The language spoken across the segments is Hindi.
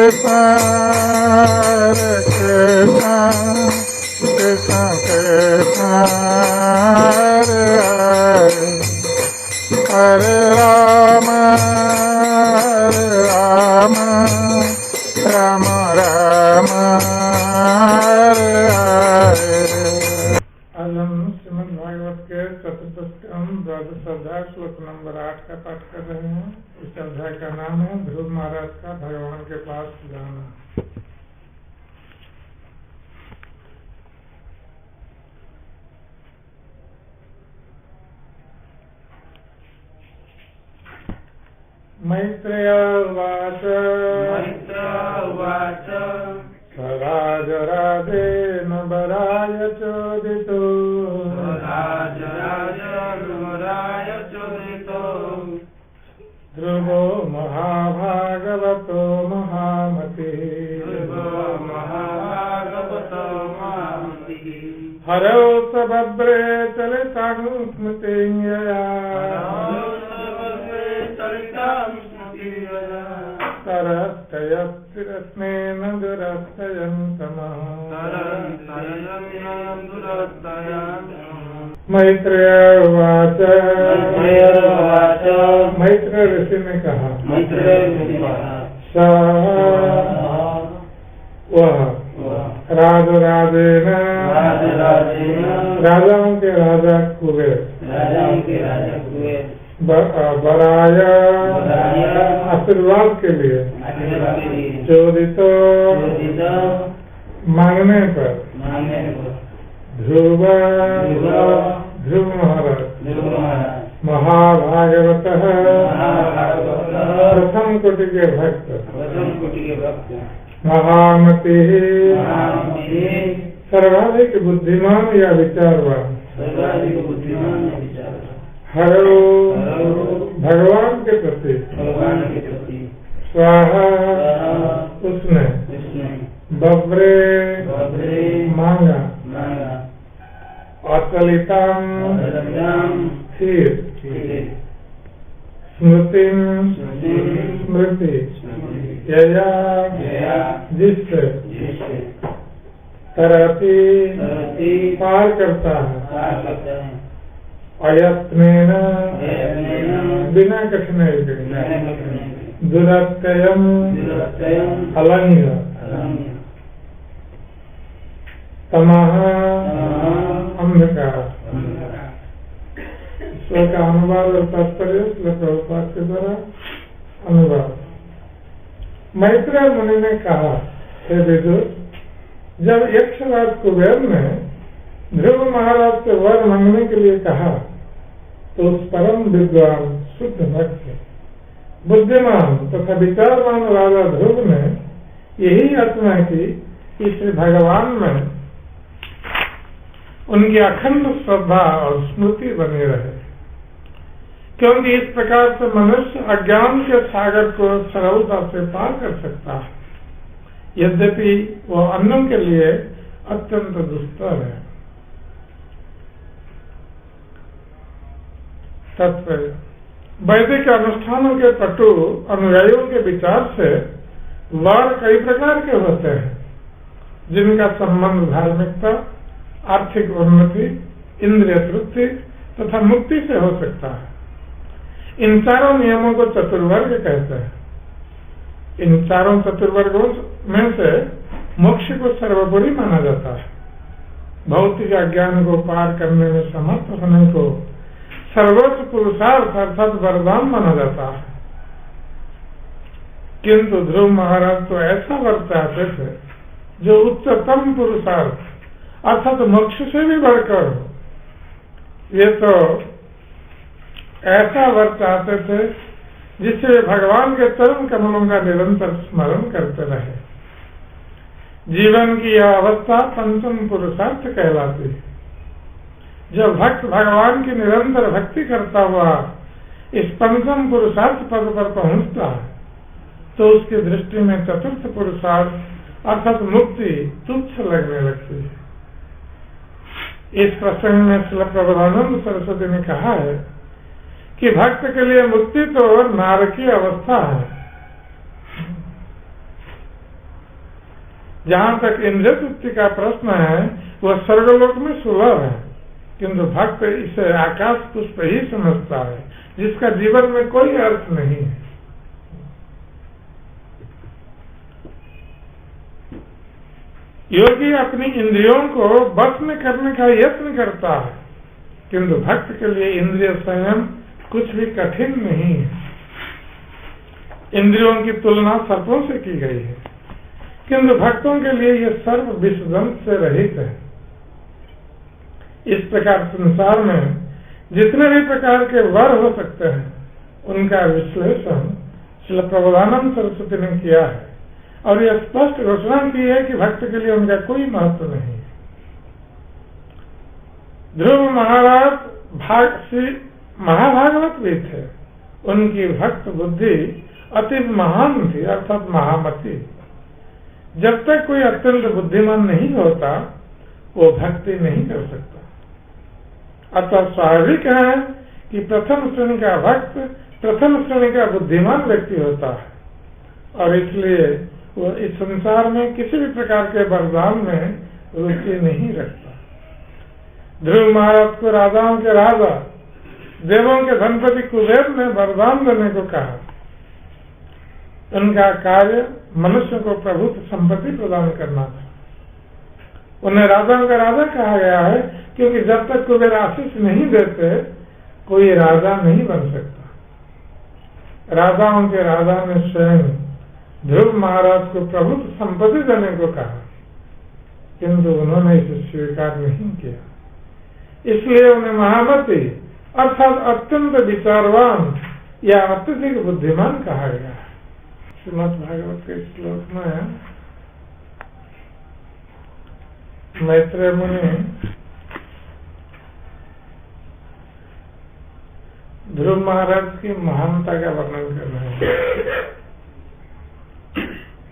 कृष्ण कृष्ण कृष्ण कृष्ण हरे राम राम राम हरे हरे। आज हम श्रीमद्भागवत के चतुर्थ स्कंध द्वादश अध्याय श्लोक नंबर 8 का पाठ कर रहे हैं। इस अध्याय का नाम है ध्रुव महाराज का भगवान के पास जाना। मैत्रेय उवाच राजराजेन वराय चोदितो ध्रुवो महाभागवतो महामतिः हरौ स बभ्रे चलितां स्मृतिं यया तरस्तयस्तिरस्नेन दुरस्तयन्तमः। मैत्रेय उवाच मैत्रेय ऋषि ने कहा वह राजेन राजाओं के राजा कुबेर बराय आशीर्वाद के लिए चोदितो मांगने पर ध्रुव महाराज महाभागवत प्रथम कोटि के भक्त महामति सर्वाधिक बुद्धिमान या विचारवान हरो भगवान के प्रति स्वाहा उसने बब्रे मांगा अचलिताम स्थिर स्मृति यया जिससे तरती पार करता है अयत्नेन बिना कठिनाई के दुरत्ययम् अलंघ्य तमः अंधकार। ईश्वर का अनुवाद और तात्पर्य प्रभुपाद के द्वारा अनुवाद। मैत्रेय मुनि ने कहा, हे विदुर, जब यक्षराज कुबेर ने ध्रुव महाराज से वर मांगने के लिए कहा तो उस परम विद्वान शुद्ध भक्त बुद्धिमान तथा विचारवान राजा ध्रुव ने यही याचना की कि श्री भगवान में उनकी अखंड श्रद्धा और स्मृति बनी रहे, क्योंकि इस प्रकार से मनुष्य अज्ञान के सागर को सरलता से पार कर सकता है, यद्यपि वो अन्यों के लिए अत्यंत दुष्कर है। तात्पर्य, वैदिक अनुष्ठानों के पटु अनुयायियों के विचार से वार कई प्रकार के होते हैं, जिनका संबंध धार्मिकता, आर्थिक उन्नति, इंद्रिय तृप्ति तथा मुक्ति से हो सकता है। इन चारों नियमों को चतुर्वर्ग कहते हैं। इन चारों चतुर्वर्गों में से मोक्ष को सर्वोपरि माना जाता है। भौतिक अज्ञान को पार करने में समर्थ होने को सर्वोच्च पुरुषार्थ अर्थात वरदान माना जाता है। किंतु ध्रुव महाराज तो ऐसा वर चाहते थे जो उच्चतम पुरुषार्थ अर्थात मोक्ष से भी बढ़कर हो। ये तो ऐसा वर चाहते थे जिससे भगवान के चरण कमलों का निरंतर स्मरण करते रहे। जीवन की यह अवस्था पंचम पुरुषार्थ कहलाती है। जब भक्त भगवान की निरंतर भक्ति करता हुआ इस पंचम पुरुषार्थ पद पर पहुंचता है तो उसकी दृष्टि में चतुर्थ पुरुषार्थ अर्थात मुक्ति तुच्छ लगने लगती है। इस प्रसंग में श्री प्रबोधानंद सरस्वती ने कहा है कि भक्त के लिए मुक्ति तो नारकीय अवस्था है, जहाँ तक इंद्रिय तृप्ति का प्रश्न है वह स्वर्गलोक में सुलभ है, किंतु भक्त इसे आकाश पुष्प ही समझता है जिसका जीवन में कोई अर्थ नहीं है। योगी अपनी इंद्रियों को बस में करने का यत्न करता है, किंतु भक्त के लिए इंद्रिय संयम कुछ भी कठिन नहीं है। इंद्रियों की तुलना सर्पों से की गई है, किंतु भक्तों के लिए यह सर्व विषदंत से रहित है। इस प्रकार संसार में जितने भी प्रकार के वर हो सकते हैं उनका विश्लेषण श्रील प्रबोधानंद सरस्वती ने किया है और यह स्पष्ट घोषणा की है कि भक्त के लिए उनका कोई महत्व नहीं है। ध्रुव महाराज श्री महाभागवत भी थे, उनकी भक्त बुद्धि अति महान थी अर्थात महामती। जब तक कोई अत्यंत बुद्धिमान नहीं होता वो भक्ति नहीं कर सकता। अतः स्वाभाविक है कि प्रथम श्रेणी का भक्त प्रथम श्रेणी का बुद्धिमान व्यक्ति होता है और इसलिए वो इस संसार में किसी भी प्रकार के वरदान में रुचि नहीं रखता। ध्रुव महाराज को राजाओं के राजा देवों के धनपति कुबेर ने वरदान देने को कहा। उनका कार्य मनुष्य को प्रभुत्व संपत्ति प्रदान करना था। उन्हें राजाओं का राजा कहा गया है क्योंकि जब तक कुबेर आशीष नहीं देते कोई राजा नहीं बन सकता। राजाओं के राजा ने स्वयं ध्रुव महाराज को प्रभुत्व संपत्ति देने को कहा, किंतु उन्होंने इसे स्वीकार नहीं किया। इसलिए उन्हें महामती अर्थात अत्यंत विचारवान या अत्यधिक बुद्धिमान कहा गया है। श्रीमद् भागवत के श्लोक में मैत्रेय मुनि ध्रुव महाराज की महानता का वर्णन कर रहे हैं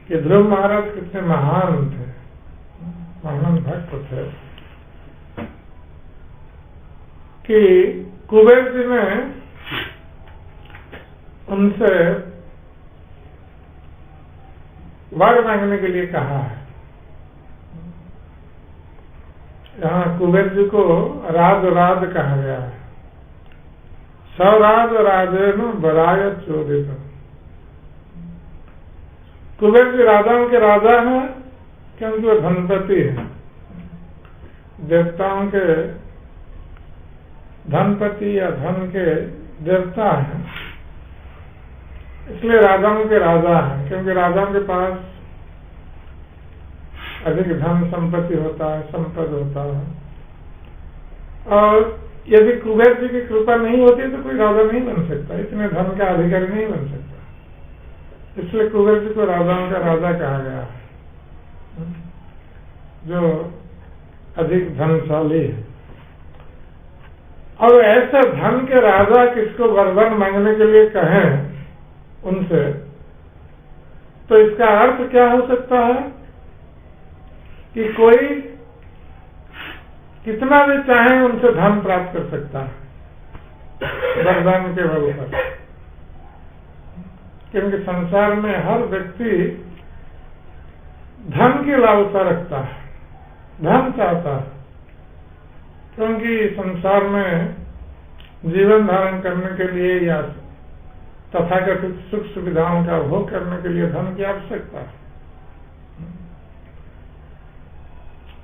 कि ध्रुव महाराज कितने महान थे, महान भक्त थे कि कुबेर जी ने उनसे वर मांगने के लिए कहा है। यहाँ कुबेर जी को राज कहा गया है। सराज राजेन बराय चोदित। कुबेर जी राजाओं के राजा हैं क्योंकि वो धनपति हैं, देवताओं के धनपति या धन के देवता हैं, इसलिए राजाओं के राजा हैं क्योंकि राजाओं के पास अधिक धन संपत्ति होता है, संपद होता है। और यदि कुबेर जी की कृपा नहीं होती तो कोई राजा नहीं बन सकता, इतने धन का अधिकारी नहीं बन सकता। इसलिए कुबेर जी को राजाओं का राजा कहा गया है, जो अधिक धनशाली है। और ऐसे धन के राजा किसको वरदान मांगने के लिए कहें उनसे, तो इसका अर्थ क्या हो सकता है कि कोई कितना भी चाहे उनसे धन प्राप्त कर सकता है वरदान के बल पर, क्योंकि संसार में हर व्यक्ति धन की लालसा रखता है, धन चाहता है, क्योंकि संसार में जीवन धारण करने के लिए या तथाकथित सुख सुविधाओं का भोग करने के लिए धन की आवश्यकता है।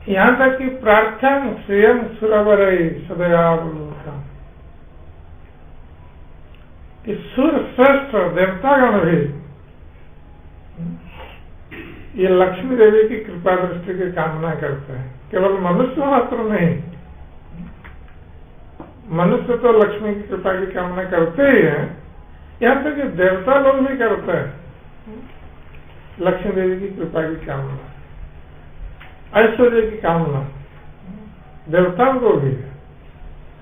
यहाँ तक कि प्रार्थना स्वयं सुरवर सदयावलोका कि सुर श्रेष्ठ देवतागण भी ये लक्ष्मी देवी की कृपा दृष्टि की कामना करते हैं। केवल मनुष्य मात्र नहीं, मनुष्य तो लक्ष्मी की कृपा की कामना करते ही हैं, यहाँ तक कि देवता लोग भी करते हैं लक्ष्मी देवी की कृपा की कामना, ऐश्वर्य की कामना देवताओं को भी है,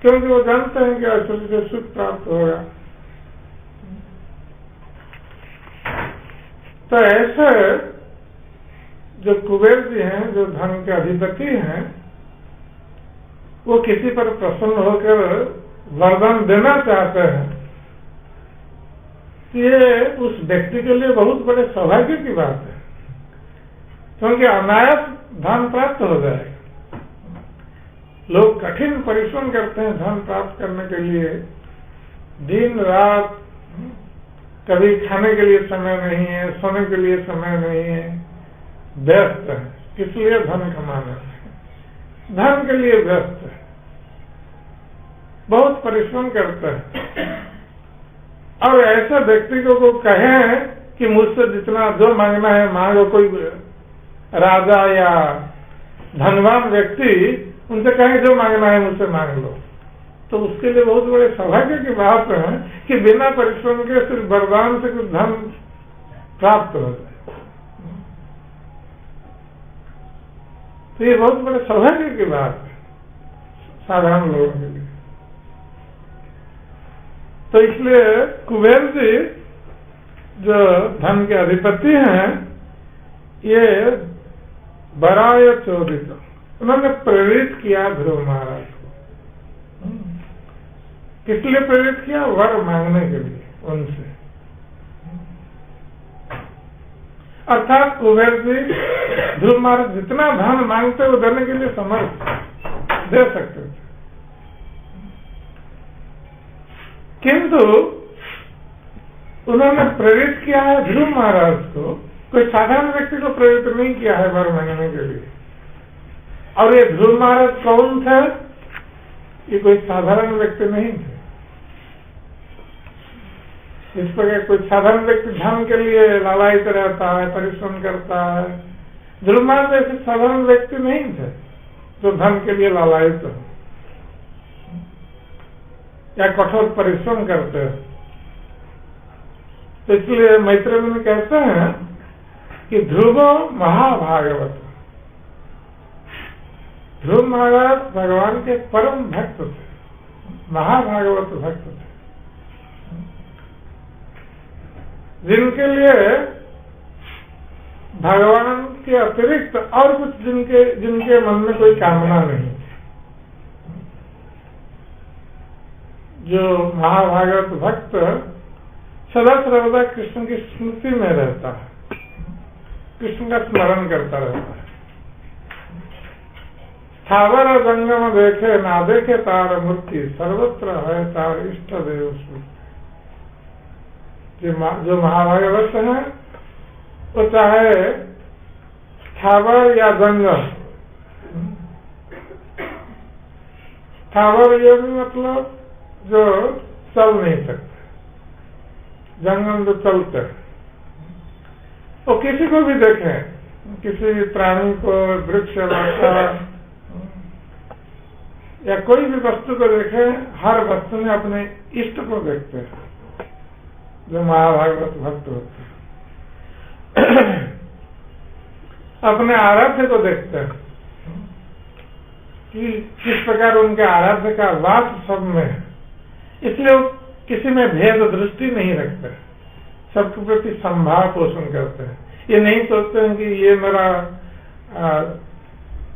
क्योंकि वो जानते हैं कि ऐश्वर्य से सुख प्राप्त होगा। तो ऐसे जो कुबेर जी हैं, जो धन के अधिपति हैं, वो किसी पर प्रसन्न होकर वरदान देना चाहते हैं, ये उस व्यक्ति के लिए बहुत बड़े सौभाग्य की बात है क्योंकि अनायास धन प्राप्त हो जाएगा। लोग कठिन परिश्रम करते हैं धन प्राप्त करने के लिए, दिन रात, कभी खाने के लिए समय नहीं है, सोने के लिए समय नहीं है, व्यस्त है। किस लिए? धन कमाने से, धन के लिए व्यस्त है, बहुत परिश्रम करता है। और ऐसा व्यक्ति को कहें कि मुझसे जितना जो मांगना है मांगो, कोई राजा या धनवान व्यक्ति उनसे कहें जो मांगना है मुझसे मांग लो, तो उसके लिए बहुत बड़े सौभाग्य की बात है कि बिना परिश्रम के सिर्फ वरदान से कुछ धन प्राप्त हो जाए। तो ये बहुत बड़े सौभाग्य की बात है साधारण लोगों के लिए। तो इसलिए कुबेर जी जो धन के अधिपति हैं, ये बराय चोदित, उन्होंने प्रेरित किया ध्रुव महाराज को। किस लिए प्रेरित किया? वर मांगने के लिए उनसे। अर्थात कुबेर जी ध्रुव महाराज जितना धन मांगते वो देने के लिए समर्थ दे सकते थे, किंतु उन्होंने प्रेरित किया है ध्रुव महाराज को, कोई साधारण व्यक्ति को प्रेरित नहीं किया है वर मांगने के लिए। और ये ध्रुव महाराज कौन थे? ये कोई साधारण व्यक्ति नहीं थे। इस प्रकार कोई साधारण व्यक्ति धन के लिए लालायित रहता है, परिश्रम करता है। ध्रुव महाराज ऐसे साधारण व्यक्ति नहीं थे जो धन के लिए लालायित हो या कठोर परिश्रम करते हैं। तो इसलिए मैत्रेय मुनि कहते हैं कि ध्रुव महाभागवत, ध्रुव महाराज भगवान के परम भक्त थे, महाभागवत भक्त थे, जिनके लिए भगवान के अतिरिक्त और कुछ जिनके मन में कोई कामना नहीं। जो महाभागवत भक्त सदा सर्वदा कृष्ण की स्मृति में रहता है, कृष्ण का स्मरण करता रहता है। स्थावर जंगम देखे ना देखे तार मूर्ति, सर्वत्र है तार इष्ट देव स्मृति। जो महाभागवत है वो चाहे स्थावर या जंगम, स्थावर ये मतलब जो चल नहीं सकते, जंगम जो चलते हैं, वो किसी को भी देखें, किसी भी प्राणी को, वृक्ष, लता या कोई भी वस्तु को देखें, हर वस्तु में अपने इष्ट को देखते हैं जो महाभागवत भक्त होते हैं। अपने आराध्य को देखते हैं कि किस प्रकार उनके आराध्य का वास सब में है, इसलिए वो किसी में भेद दृष्टि नहीं रखते, सबके प्रति संभाव पोषण करते हैं। ये नहीं सोचते हैं कि ये मेरा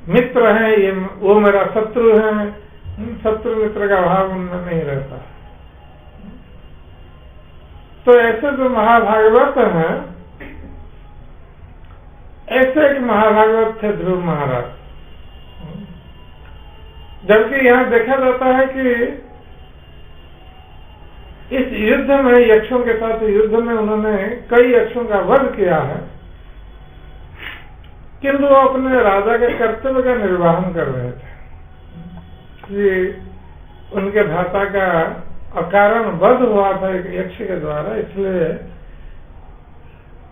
मित्र है, ये वो मेरा शत्रु है। शत्रु मित्र का भाव उनमें नहीं रहता। तो ऐसे जो महाभागवत हैं, ऐसे एक महाभागवत थे ध्रुव महाराज। जबकि यहाँ देखा जाता है कि इस युद्ध में, यक्षों के साथ युद्ध में उन्होंने कई यक्षों का वध किया है, किंतु वो अपने राजा के कर्तव्य का निर्वहन कर रहे थे कि उनके भ्राता का अकारण वध हुआ था एक यक्ष के द्वारा, इसलिए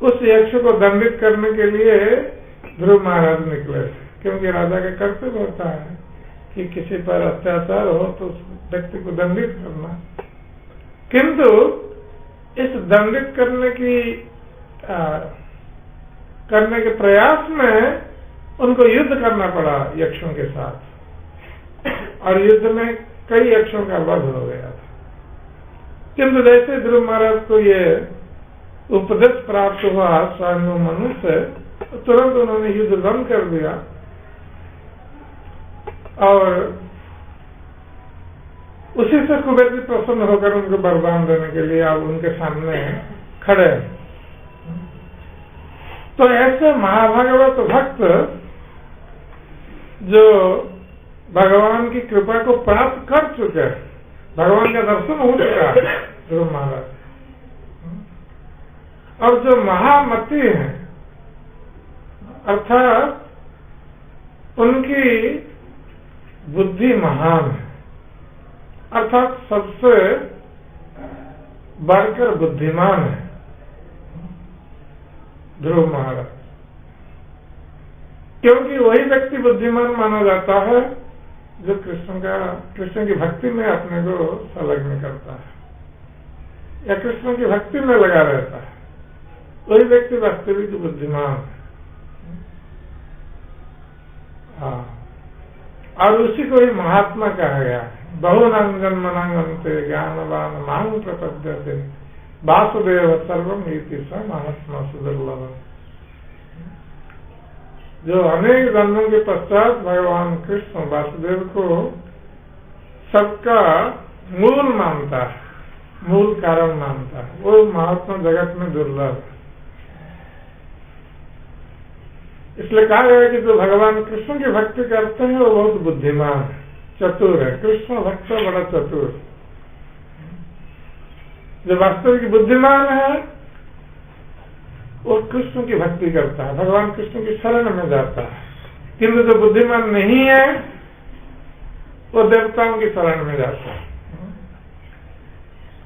उस यक्ष को दंडित करने के लिए ध्रुव महाराज निकले थे। क्योंकि राजा का कर्तव्य होता है कि किसी पर अत्याचार हो तो उस व्यक्ति को दंडित करना, किंतु इस दंडित करने के प्रयास में उनको युद्ध करना पड़ा यक्षों के साथ, और युद्ध में कई यक्षों का वध हो गया था। किंतु जैसे ध्रुव महाराज को ये उपदेश प्राप्त हुआ स्वयं मनु से, तुरंत उन्होंने युद्ध बंद कर दिया और उसी से कुबेर जी प्रसन्न होकर उनको वरदान देने के लिए अब उनके सामने खड़े। तो ऐसे महाभागवत भक्त जो भगवान की कृपा को प्राप्त कर चुके हैं, भगवान का दर्शन हो चुका है ध्रुव महाराज, और जो महामती है अर्थात उनकी बुद्धि महान है, अर्थात सबसे बढ़कर बुद्धिमान है ध्रुव महाराज, क्योंकि वही व्यक्ति बुद्धिमान माना जाता है जो कृष्ण की भक्ति में अपने को संलग्न करता है या कृष्ण की भक्ति में लगा रहता है, वही व्यक्ति वास्तविक बुद्धिमान है। और उसी को ही महात्मा कहा गया है। बहुनां जन्मनांगन्ते ज्ञानवान मां प्रपद्यते वासुदेव सर्वम इति स महात्मा सुदुर्लभ। जो अनेक जन्मों के पश्चात भगवान कृष्ण वासुदेव को सबका मूल मानता है, मूल कारण मानता है, वो महात्मा जगत में दुर्लभ है। इसलिए कहा गया कि जो भगवान कृष्ण की भक्ति करते हैं वो बहुत बुद्धिमान है, चतुर है। कृष्ण भक्त बड़ा चतुर है। जो वास्तविक बुद्धिमान है वो कृष्ण की भक्ति करता है, भगवान कृष्ण की शरण में जाता है। किंतु जो बुद्धिमान नहीं है वो देवताओं की शरण में जाता है।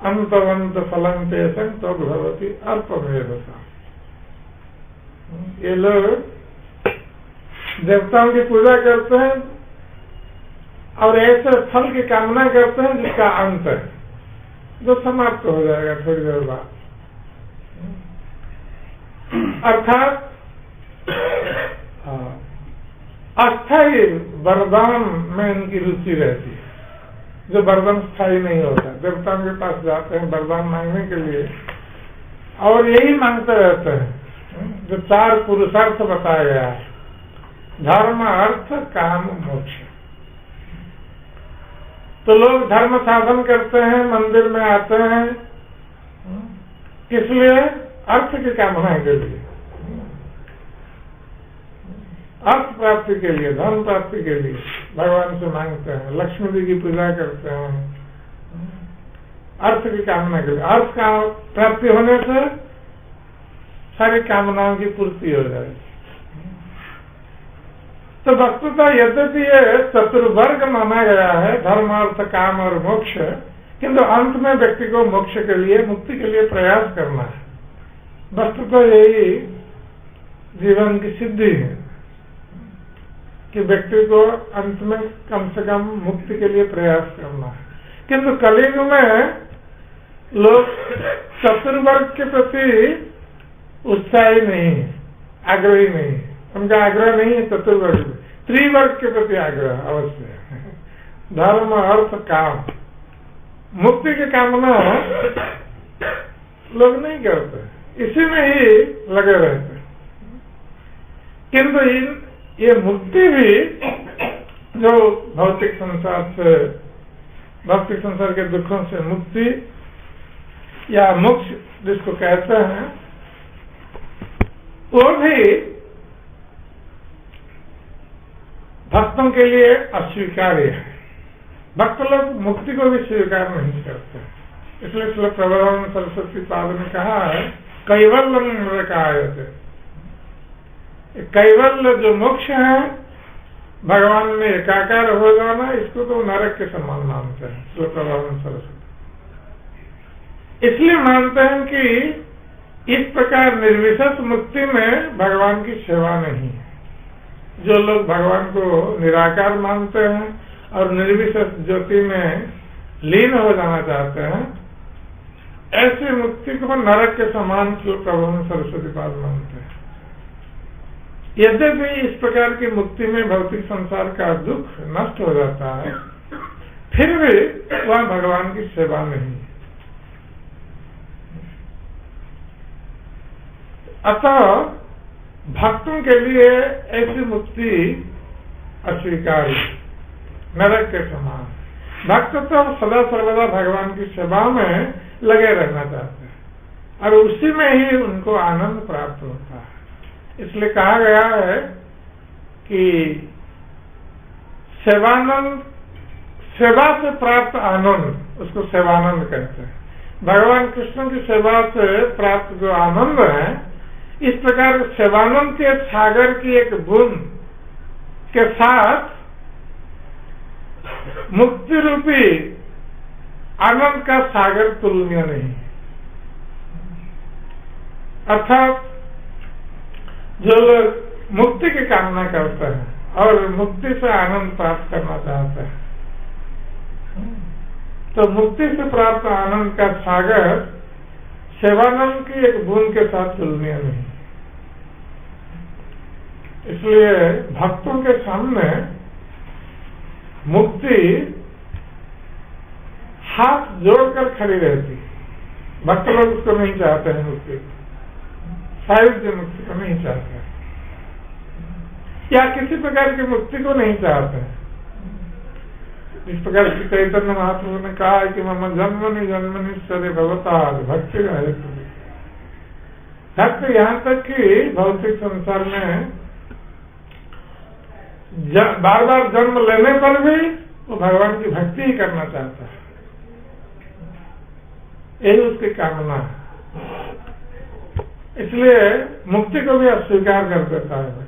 अंतवंत फलं तेषां तो भवति अल्पमेधसा। ये लोग देवताओं की पूजा करते हैं और ऐसे फल की कामना करते हैं जिसका अंत है, जो समाप्त हो जाएगा थोड़ी देर बाद। अर्थात अस्थायी वरदान में इनकी रुचि रहती है, जो वरदान स्थायी नहीं होता। देवताओं के पास जाते हैं वरदान मांगने के लिए और यही मांगते रहते हैं जो 4 पुरुषार्थ बताया गया है, धर्म अर्थ काम मोक्ष। तो लोग धर्म साधन करते हैं, मंदिर में आते हैं, किस लिए? अर्थ की कामना के लिए, अर्थ प्राप्ति के लिए, धन प्राप्ति के लिए भगवान से मांगते हैं, लक्ष्मी जी की पूजा करते हैं, अर्थ की कामना के लिए। अर्थ का प्राप्ति होने से सारी कामनाओं की पूर्ति हो जाएगी। तो वस्तुतः यद्यपि ये चतुर्वर्ग माना गया है, धर्म अर्थ काम और मोक्ष, किंतु अंत में व्यक्ति को मोक्ष के लिए, मुक्ति के लिए प्रयास करना है। वस्तुतः यही जीवन की सिद्धि है कि व्यक्ति को अंत में कम से कम मुक्ति के लिए प्रयास करना है। किंतु कलयुग में लोग चतुर्वर्ग के प्रति उत्साही नहीं है, आग्रही नहीं है, उनका आग्रह नहीं है चतुर्वर्ग, त्रिवर्ग के प्रति आग्रह अवश्य है। धर्म अर्थ काम, मुक्ति की कामना लोग नहीं करते, इसी में ही लगे रहते। किंतु ये मुक्ति भी जो भौतिक संसार से, भौतिक संसार के दुखों से मुक्ति या मोक्ष जिसको कहते हैं, वो भी भक्तों के लिए अस्वीकार्य है। भक्त लोग मुक्ति को भी स्वीकार नहीं करते। इसलिए श्री प्रबोधानंद सरस्वती पाद ने कहा है, कैवल्यम नरकायते। कैवल्य जो मोक्ष है, भगवान में एकाकार हो जाना, इसको तो नरक के समान मानते हैं श्री प्रबोधानंद सरस्वती। इसलिए मानते हैं कि इस प्रकार निर्विशेष मुक्ति में भगवान की सेवा नहीं है। जो लोग भगवान को निराकार मानते हैं और निर्विशेष ज्योति में लीन हो जाना चाहते हैं, ऐसी मुक्ति को नरक के समान श्री प्रबोधानंद सरस्वती पाद मानते हैं। यद्यपि इस प्रकार की मुक्ति में भौतिक संसार का दुख नष्ट हो जाता है, फिर भी वह भगवान की सेवा नहीं है। अतः भक्तों के लिए ऐसी मुक्ति अस्वीकार्य, नरक के समान। भक्त तो सदा सर्वदा भगवान की सेवा में लगे रहना चाहते हैं और उसी में ही उनको आनंद प्राप्त होता है। इसलिए कहा गया है कि सेवानंद, सेवा से प्राप्त आनंद, उसको सेवानंद कहते हैं। भगवान कृष्ण की सेवा से प्राप्त जो आनंद है, इस प्रकार सेवानंद के सागर की एक बूंद के साथ मुक्ति रूपी आनंद का सागर तुलनीय नहीं। अर्थात जो लोग मुक्ति की कामना करते हैं और मुक्ति से आनंद प्राप्त करना चाहते हैं, तो मुक्ति से प्राप्त आनंद का सागर सेवानंद की एक बूंद के साथ तुलनीय नहीं। इसलिए भक्तों के सामने मुक्ति हाथ जोड़कर खड़ी रहती। भक्त लोग उसको नहीं चाहते हैं, मुक्ति सायुज्य मुक्ति को नहीं चाहते हैं, या किसी प्रकार की मुक्ति को नहीं चाहते हैं। इस प्रकार श्री चैतन्य महाप्रभु ने कहा है कि मम जन्मनि जन्मनि सरे भवता भक्ति रहे। भक्त यहाँ तक कि भौतिक संसार में बार बार जन्म लेने पर भी वो भगवान की भक्ति ही करना चाहता है, यही उसकी कामना है। इसलिए मुक्ति को भी अस्वीकार कर देता है।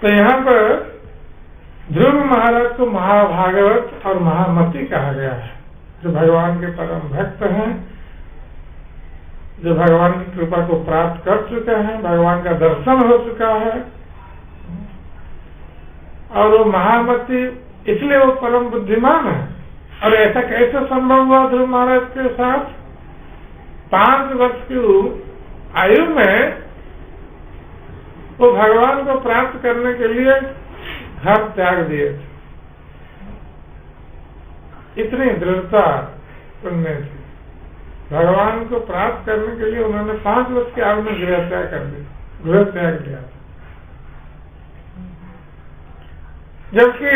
तो यहाँ पर ध्रुव महाराज को महाभागवत और महामती कहा गया है, जो भगवान के परम भक्त हैं, जो भगवान की कृपा को प्राप्त कर चुके हैं, भगवान का दर्शन हो चुका है। और वो महामती इसलिए वो परम बुद्धिमान है। और ऐसा कैसे संभव हुआ ध्रुव महाराज के साथ? 5 वर्ष की आयु में वो भगवान को प्राप्त करने के लिए घर त्याग दिए थे। इतनी दृढ़ता उनमें थी। भगवान को प्राप्त करने के लिए उन्होंने 5 वर्ष की आयु में गृह त्याग कर दिया, गृह त्याग दिया। जबकि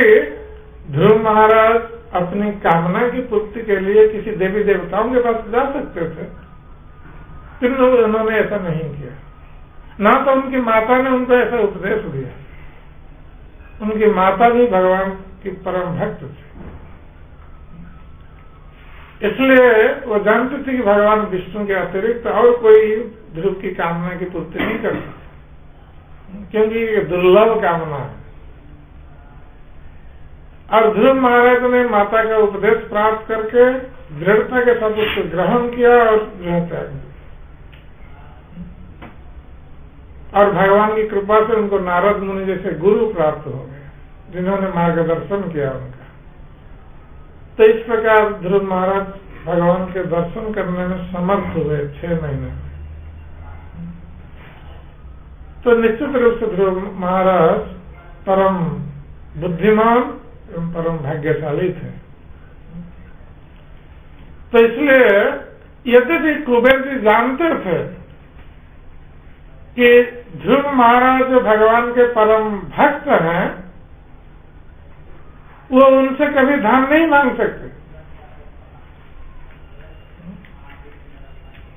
ध्रुव महाराज अपनी कामना की पूर्ति के लिए किसी देवी देवताओं के पास जा सकते थे, किंतु उन्होंने ऐसा नहीं किया। ना तो उनकी माता ने उनको ऐसा उपदेश दिया। उनकी माता भी भगवान की परम भक्त थी, इसलिए वो जानती थी कि भगवान विष्णु के अतिरिक्त और कोई ध्रुव की कामना की पूर्ति नहीं कर सकता, क्योंकि ये दुर्लभ कामना है। और ध्रुव महाराज ने माता का उपदेश प्राप्त करके दृढ़ता के साथ उसको ग्रहण किया और गृह त्याग दिया। और भगवान की कृपा से उनको नारद मुनि जैसे गुरु प्राप्त हो गए, जिन्होंने मार्गदर्शन किया उनका। तो इस प्रकार ध्रुव महाराज भगवान के दर्शन करने में समर्थ हुए 6 महीने। तो निश्चित रूप से ध्रुव महाराज परम बुद्धिमान एवं परम भाग्यशाली थे। तो इसलिए यद्यपि कुबेर जी जानते थे कि ध्रुव महाराज जो भगवान के परम भक्त हैं, वो उनसे कभी धन नहीं मांग सकते,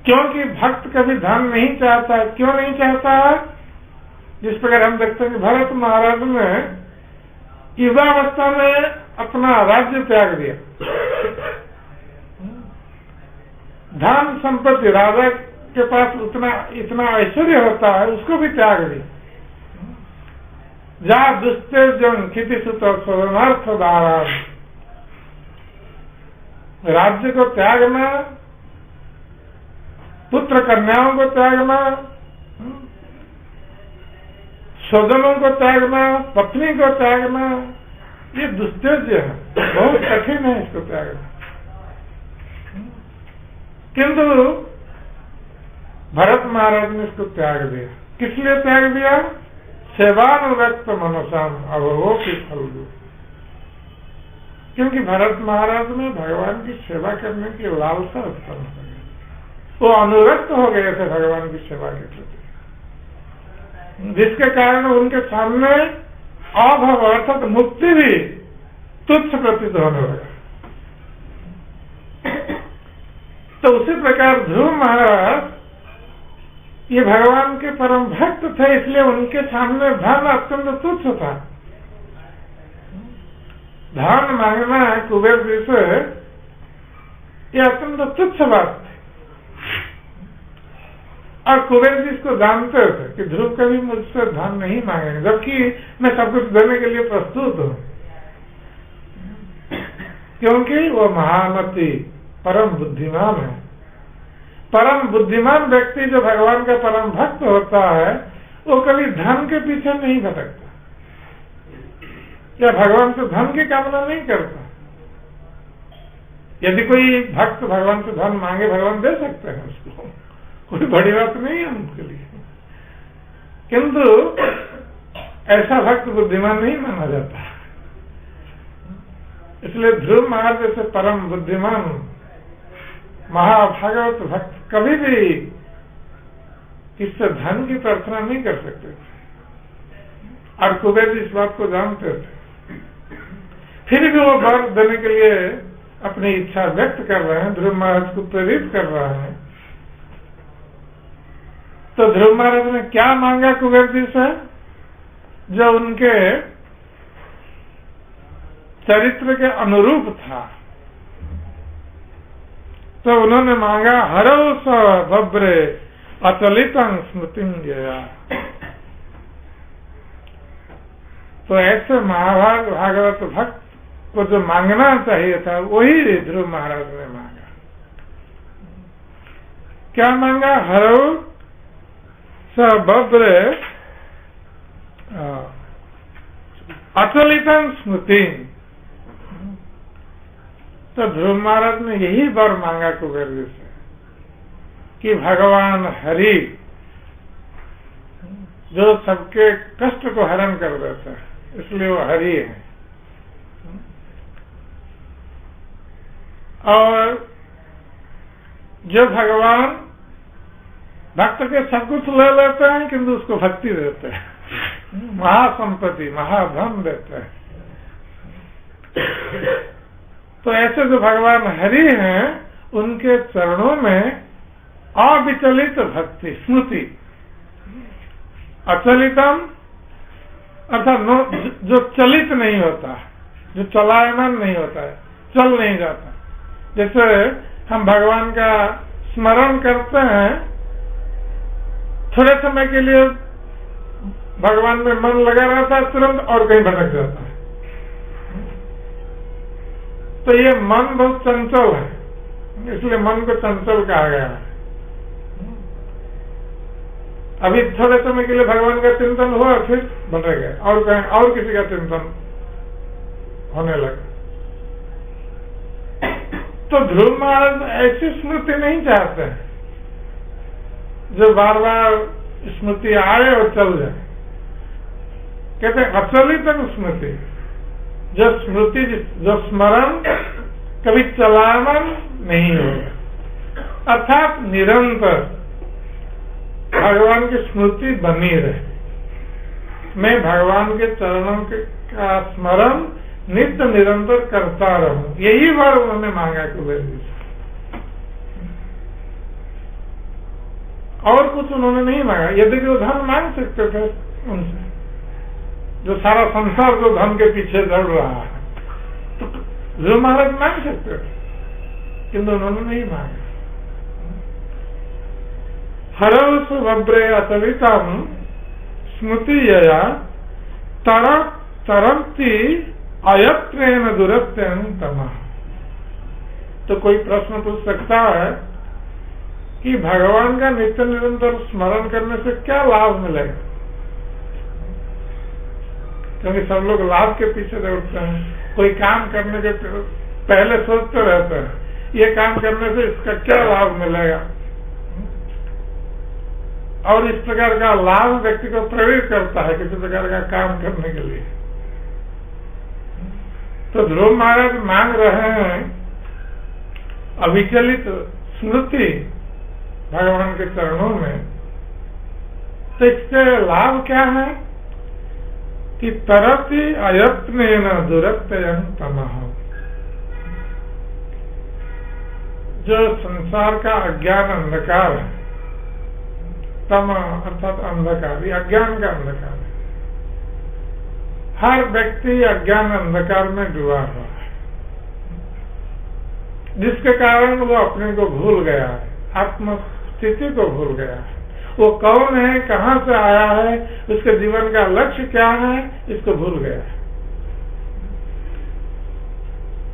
क्योंकि भक्त कभी धन नहीं चाहता। क्यों नहीं चाहता? जिस प्रकार हम देखते हैं कि भरत महाराज ने युवावस्था में अपना राज्य त्याग दिया, धन संपत्ति, राजा के पास इतना ऐश्वर्य होता है, उसको भी त्याग दिया। जा दुस्तेजन क्षितिसुत स्वनार्थ दारा, राज्य को त्यागना, पुत्र कन्याओं को त्यागना, स्वजनों को त्यागना, पत्नी को त्यागना, ये दुस्तेज्य है, बहुत कठिन है इसको त्यागना। किंतु भरत महाराज ने इसको त्याग दिया। किस लिए त्याग दिया? सेवानुरक्त मनसाम अवो की फल दो। क्योंकि भरत महाराज में भगवान की सेवा करने की लालसा उत्पन्न हो गई, वो अनुरक्त हो गए थे भगवान की सेवा के प्रति, जिसके कारण उनके सामने अभव अर्थात मुक्ति भी तुच्छ प्रतीत होने लगा। तो उसी प्रकार ध्रुव महाराज ये भगवान के परम भक्त थे, इसलिए उनके सामने धन अत्यंत तुच्छ था। धन मांगना कुबेर जी से ये अत्यंत तुच्छ बात थी। और कुबेर जी इसको जानते थे कि ध्रुव कभी मुझसे धन नहीं मांगेंगे, जबकि मैं सब कुछ देने के लिए प्रस्तुत हूं, क्योंकि वो महामती परम बुद्धिमान है। परम बुद्धिमान व्यक्ति जो भगवान का परम भक्त होता है, वो कभी धन के पीछे नहीं भटकता या भगवान से धन की कामना नहीं करता। यदि कोई भक्त भगवान से धन मांगे, भगवान दे सकते हैं उसको, कोई बड़ी बात नहीं है उनके लिए। किंतु ऐसा भक्त बुद्धिमान नहीं माना जाता। इसलिए ध्रुव महाराज जैसे परम बुद्धिमान महाभागवत भक्त कभी भी किससे धन की प्रार्थना नहीं कर सकते थे, और कुबेर जी इस बात को जानते थे। फिर भी वो वर देने के लिए अपनी इच्छा व्यक्त कर रहे हैं, ध्रुव महाराज को प्रेरित कर रहे हैं। तो ध्रुव महाराज ने क्या मांगा कुबेर जी से, जो उनके चरित्र के अनुरूप था। तो उन्होंने मांगा हरौ स बब्रे अचलितं स्मृतिंजया। तो ऐसे भागवत भक्त को जो मांगना चाहिए था, वही ध्रुव महाराज ने मांगा। क्या मांगा? हरौ स बब्रे अचलितं स्मृतिं। तो ध्रुव महाराज ने यही वर मांगा कुबेर जी से कि भगवान हरि जो सबके कष्ट को हरण कर देता है, इसलिए वो हरि है। और जो भगवान भक्त के सब कुछ ले लेते हैं, किंतु उसको भक्ति देते हैं, महासंपत्ति महाधन देते हैं। तो ऐसे जो भगवान हरि हैं, उनके चरणों में अविचलित भक्ति स्मृति। अचलितम अर्थात जो चलित नहीं होता, जो चलायमान नहीं होता है, चल नहीं जाता। जैसे हम भगवान का स्मरण करते हैं, थोड़े समय के लिए भगवान में मन लगा रहता है, तुरंत और कहीं भटक जाता है। तो ये मन बहुत चंचल है, इसलिए मन को चंचल कहा गया है। अभी थोड़े समय के लिए भगवान का चिंतन हुआ, फिर भटक गए और कहीं और किसी का चिंतन होने लगा। तो ध्रुव महाराज ऐसी स्मृति नहीं चाहते हैं जो बार बार स्मृति आए और चल जाए। कहते अचलित स्मृति, जो स्मृति जो स्मरण कभी चलायमान नहीं होगा, अर्थात निरंतर भगवान की स्मृति बनी रहे। मैं भगवान के चरणों का स्मरण नित्य निरंतर करता रहूं, यही वर उन्होंने मांगा कुबेर जी से। और कुछ उन्होंने नहीं मांगा। यदि वो धन मांग सकते थे उनसे, जो सारा संसार जो धन के पीछे दौड़ रहा है, तो जो महाराज मांग सकते थे, किंतु उन्होंने नहीं मांगा। हरौ सुभद्रे अचलितं स्मृतिया तरंती अयत्रेण दुरत्यं तमः। तो कोई प्रश्न पूछ सकता है कि भगवान का नित्य निरंतर स्मरण करने से क्या लाभ मिलेगा? क्योंकि सब लोग लाभ के पीछे दौड़ते हैं, कोई काम करने के पहले सोचते रहते हैं, ये काम करने से इसका क्या लाभ मिलेगा, और इस प्रकार का लाभ व्यक्ति को प्रेरित करता है किसी प्रकार का काम करने के लिए। तो ध्रुव महाराज मांग रहे हैं अविचलित स्मृति भगवान के चरणों में। तो इससे लाभ क्या है कि तरति अयत्नेन दुरत्यं तमः। जो संसार का अज्ञान अंधकार है, तम अर्थात अंधकार, ये अज्ञान का अंधकार है। हर व्यक्ति अज्ञान अंधकार में डूबा हुआ है, जिसके कारण वो अपने को भूल गया है, आत्म स्थिति को भूल गया है। वो कौन है, कहाँ से आया है, उसके जीवन का लक्ष्य क्या है, इसको भूल गया है।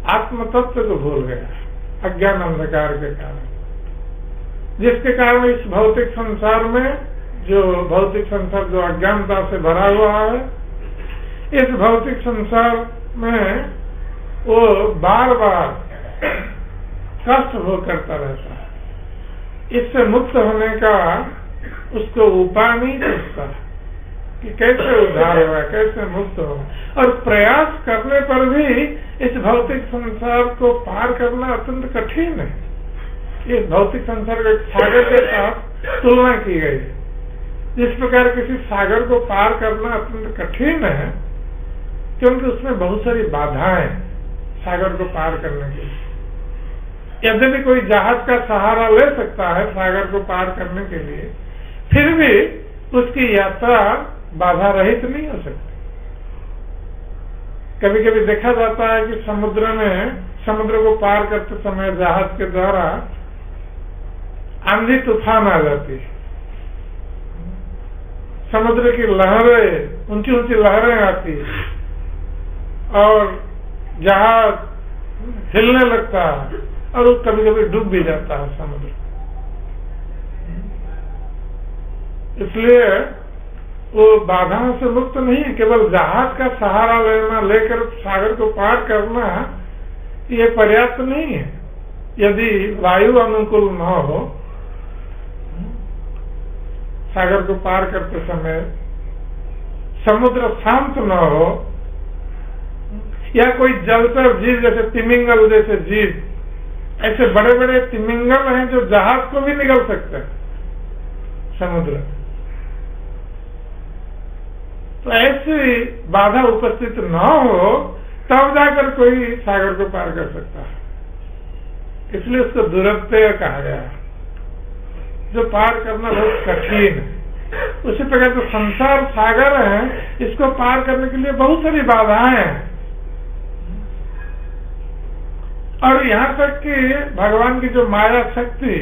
आत्म तत्व को भूल गया है अज्ञान अंधकार के कारण, जिसके कारण इस भौतिक संसार में, जो भौतिक संसार जो अज्ञानता से भरा हुआ है, इस भौतिक संसार में वो बार बार कष्ट भोग करता रहता है। इससे मुक्त होने का उसको उपाय नहीं सोचता कि कैसे उद्धार होगा, कैसे मुक्त होगा। और प्रयास करने पर भी इस भौतिक संसार को पार करना अत्यंत कठिन है। इस भौतिक संसार को सागर के साथ तुलना की गई है। जिस प्रकार किसी सागर को पार करना अत्यंत कठिन है, क्योंकि उसमें बहुत सारी बाधाएं सागर को पार करने के लिए। यद्यपि कोई जहाज का सहारा ले सकता है सागर को पार करने के लिए, फिर भी उसकी यात्रा बाधा रहित नहीं हो सकती। कभी कभी देखा जाता है कि समुद्र में, समुद्र को पार करते समय जहाज के द्वारा आंधी तूफान आ जाती है, समुद्र की लहरें, ऊंची ऊंची लहरें आती है और जहाज हिलने लगता है और वो कभी कभी डूब भी जाता है समुद्र। इसलिए वो बाधाओं से मुक्त नहीं है। केवल जहाज का सहारा लेकर सागर को पार करना ये पर्याप्त नहीं है। यदि वायु अनुकूल न हो, सागर को पार करते समय समुद्र शांत न हो, या कोई जलचर जीव जैसे तिमिंगल जैसे जीव, ऐसे बड़े बड़े तिमिंगल हैं जो जहाज को भी निगल सकते हैं समुद्र, तो ऐसी बाधा उपस्थित न हो तब जाकर कोई सागर को पार कर सकता है। इसलिए उसको दुरत्य कहा गया है, जो पार करना बहुत कठिन है। उसी प्रकार जो संसार सागर है, इसको पार करने के लिए बहुत सारी बाधाएं हैं। और यहाँ तक कि भगवान की जो माया शक्ति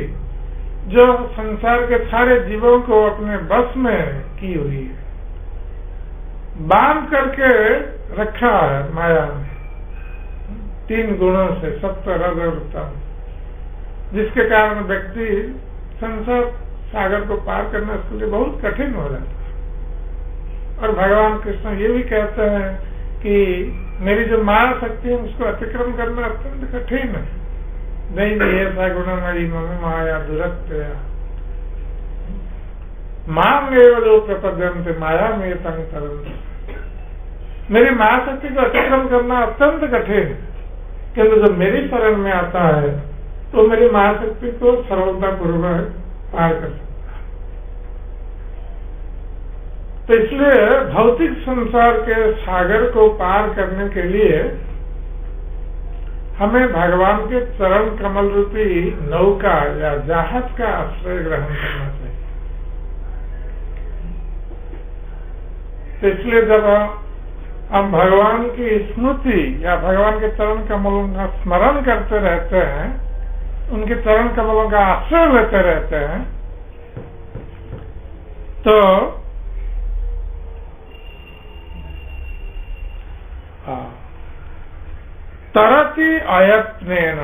जो संसार के सारे जीवों को अपने बस में की हुई है, बांध करके रखा है माया ने 3 गुणों से, सत्व रज और तम, जिसके कारण व्यक्ति संसार सागर को पार करना उसके लिए बहुत कठिन हो जाता है। और भगवान कृष्ण ये भी कहते हैं कि मेरी जो माया शक्ति है उसको अतिक्रम करना अत्यंत कठिन है। नहीं ऐसा गुणमयी मम माया दुरत्या माम एव जो प्रपद्यन्ते माया में तंग तरन्ति। मेरी माया शक्ति को अतिक्रम करना अत्यंत कठिन है, किंतु जब मेरी शरण में आता है तो मेरी माया शक्ति को सरलता पूर्वक पार कर सकता है। तो इसलिए भौतिक संसार के सागर को पार करने के लिए हमें भगवान के चरण कमल रूपी नौका या जहाज का आश्रय ग्रहण करना चाहिए। तो इसलिए जब हम भगवान की स्मृति या भगवान के चरण कमलों का स्मरण करते रहते हैं, उनके चरण कमलों का आश्रय लेते रहते हैं, तो तरति अयत्नेन,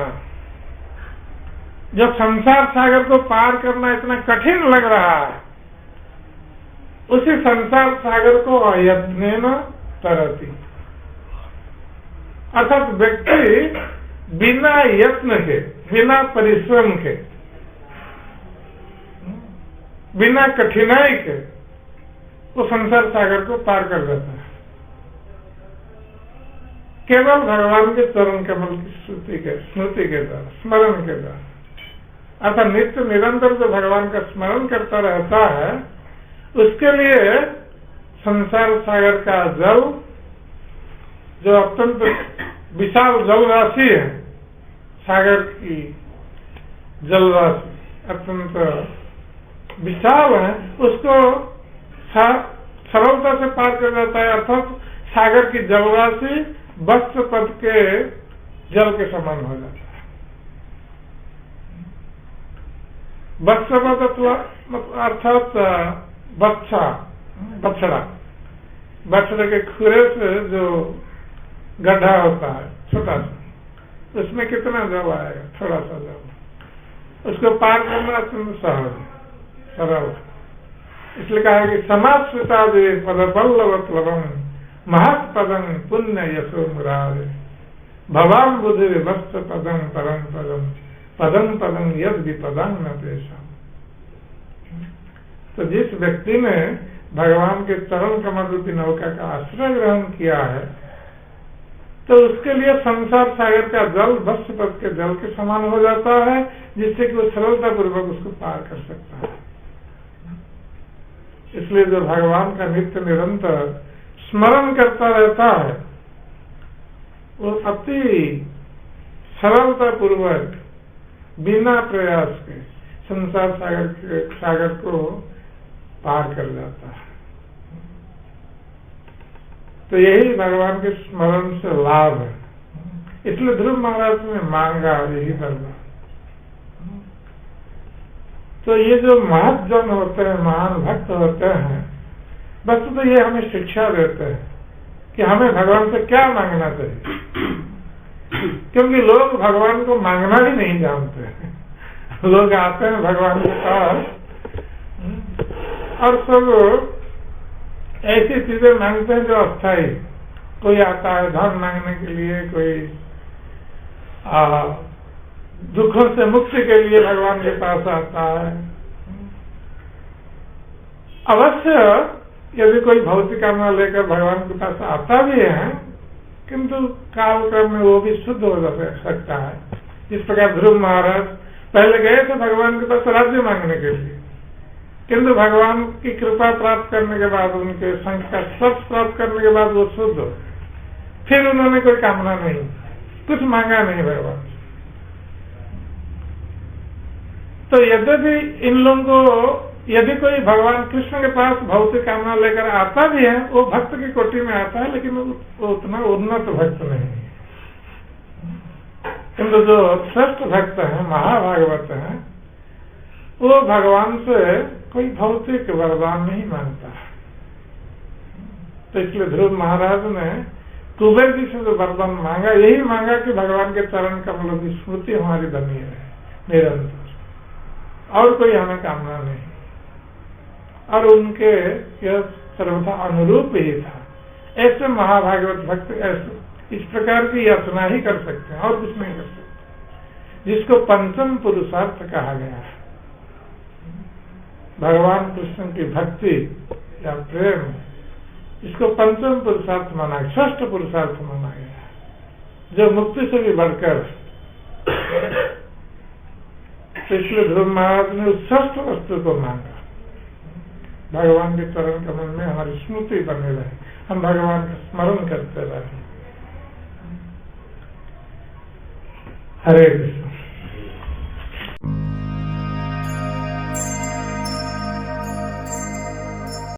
जब संसार सागर को पार करना इतना कठिन लग रहा है, उसी संसार सागर को अयत्नेन तरति, अर्थात व्यक्ति बिना यत्न के, बिना परिश्रम के, बिना कठिनाई के वो संसार सागर को पार कर जाता है, केवल भगवान के चरण कमल की स्मृति के द्वारा, स्मरण के द्वारा। अर्थात नित्य निरंतर जो भगवान का स्मरण करता रहता है, उसके लिए संसार सागर का जल, जो अत्यंत विशाल जल राशि है, सागर की जल राशि अत्यंत विशाल है उसको सरलता से पार कर जाता है। अर्थात सागर की जलराशि वत्स पद के जल के समान हो जाता है। वत्स पद अर्थात बछड़े के खुरे से जो गड्ढा होता है छोटा सा, उसमें कितना जल आएगा? थोड़ा सा जल। उसको पार करना अत्यंत सहज सरल। इसलिए कहा कि समाज स्विता दे पद बल्लवम महत् पदम पुण्य यशो मुरारे भवान बुधे वस्त पदम परम पदम पदम पदम यद विपदम न पेशा। तो जिस व्यक्ति ने भगवान के चरण कमल रूपी नौका का आश्रय ग्रहण किया है, तो उसके लिए संसार सागर का जल वत्स पद के जल के समान हो जाता है, जिससे कि वो सरलता पूर्वक उसको पार कर सकता है। इसलिए जो भगवान का नित्य निरंतर स्मरण करता रहता है, वो अति सरलता पूर्वक बिना प्रयास के संसार सागर को पार कर जाता है। तो यही भगवान के स्मरण से लाभ है। इसलिए ध्रुव महाराज ने मांगा यही करना। तो ये जो महत्जन होते हैं, महान भक्त होते हैं, बस तो ये हमें शिक्षा देते हैं कि हमें भगवान से क्या मांगना चाहिए, क्योंकि लोग भगवान को मांगना ही नहीं जानते हैं। लोग आते हैं भगवान के पास और सब ऐसी चीजें मांगते हैं जो अस्थायी। कोई आता है धन मांगने के लिए, कोई दुखों से मुक्ति के लिए भगवान के पास आता है। अवश्य यदि कोई भौतिक कामना लेकर भगवान के पास आता भी है, किंतु कालक्रम में वो भी शुद्ध हो सकता है। इस प्रकार ध्रुव महाराज पहले गए थे भगवान के पास राज्य मांगने के लिए, किंतु भगवान की कृपा प्राप्त करने के बाद, उनके संग का स्पर्श प्राप्त करने के बाद वो शुद्ध हो। फिर उन्होंने कोई कामना नहीं, कुछ मांगा नहीं भगवान। तो यद्यपि इन लोगों को, यदि कोई भगवान कृष्ण के पास भौतिक कामना लेकर आता भी है, वो भक्त की कोटि में आता है, लेकिन वो उतना उन्नत भक्त नहीं है। किंतु जो श्रेष्ठ भक्त है, महाभागवत है, वो भगवान से कोई भौतिक वरदान नहीं मांगता। तो इसलिए ध्रुव महाराज ने कुबेर जी से जो वरदान मांगा, यही मांगा कि भगवान के चरण कमलों की स्मृति हमारी बनी है निरंतर, और कोई हमें कामना नहीं। और उनके यह सर्वथा अनुरूप ही था। ऐसे महाभागवत भक्त ऐसे इस प्रकार की याचना ही कर सकते हैं, और कुछ नहीं कर सकते, जिसको पंचम पुरुषार्थ कहा गया है। भगवान कृष्ण की भक्ति या प्रेम, इसको पंचम पुरुषार्थ माना, षष्ठ पुरुषार्थ माना गया है, जो मुक्ति से भी बढ़कर। इसलिए ध्रुव महाराज ने उस षष्ठ वस्तु को मांगा, भगवान के चरण कमल में हमारी स्मृति बने रहे, हम भगवान का स्मरण करते रहे। हरे कृष्ण।